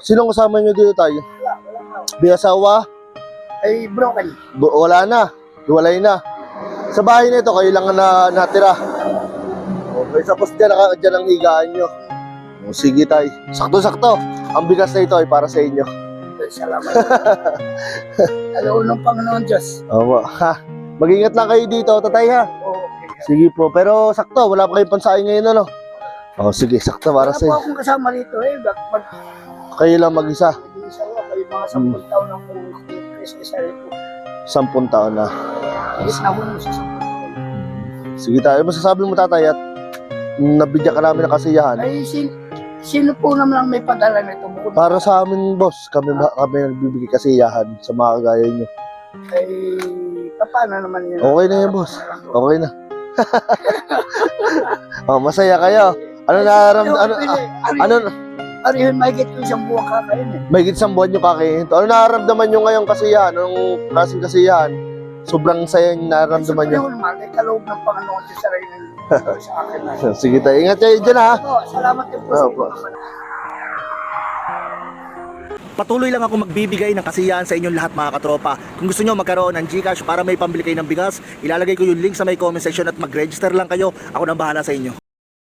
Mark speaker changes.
Speaker 1: Sino kasama nyo dito tayo? May asawa?
Speaker 2: Ay, broken.
Speaker 1: Wala na. Hiwalay na. Sa bahay na ito, kayo lang na natira. Okay, tapos dyan ang higaan nyo. O, sige tayo. Sakto-sakto. Ang bigas na ito ay para sa inyo.
Speaker 2: Salamat. Alaon ng Panginoon Diyos.
Speaker 1: Opo. Ha. Mag-ingat lang kayo dito, tatay ha.
Speaker 2: Okay.
Speaker 1: Sige po. Pero sakto, wala pa kayong pansaing ngayon, ano? O, sige, sakto para
Speaker 2: Wala
Speaker 1: sa
Speaker 2: po
Speaker 1: inyo.
Speaker 2: akong kasama rito eh.
Speaker 1: Kayo lang mag-isa.
Speaker 2: Mag-isa ko. Kayo mga 10 taon ang kung isa rito.
Speaker 1: 10 taon na.
Speaker 2: Higit na ako nung sa 10 taon.
Speaker 1: Sige tayo. Masasabi mo tatay at nabigyan ka namin ng kasiyahan.
Speaker 2: Ay, sino po naman ang may padala nito? Bukod
Speaker 1: Para sa amin, boss, kami nagbibigay kasiyahan sa mga kagaya nyo.
Speaker 2: ay, paano naman yun?
Speaker 1: Okay na yan, boss. Okay na. Oh, masaya kayo. Ano
Speaker 2: Ano yun, mahigit ko isang buwang kakain eh.
Speaker 1: may isang buwan nyo kakainin to. Ano nararamdaman nyo ngayong kasiyahan? Anong klaseng kasiyahan? Sobrang saya yung nararamdaman nyo.
Speaker 2: Siyempre naman, ay kaloob ng Panginoon sa sarili sa akin na.
Speaker 1: Sige tayo. Ingat kayo dyan ha.
Speaker 2: Salamat din po sa
Speaker 1: Opo.
Speaker 2: inyo.
Speaker 3: Patuloy lang ako magbibigay ng kasiyahan sa inyong lahat mga katropa. Kung gusto nyo magkaroon ng GCash para may pambili kayo ng bigas, ilalagay ko yung link sa may comment section at mag-register lang kayo. Ako nang bahala sa inyo.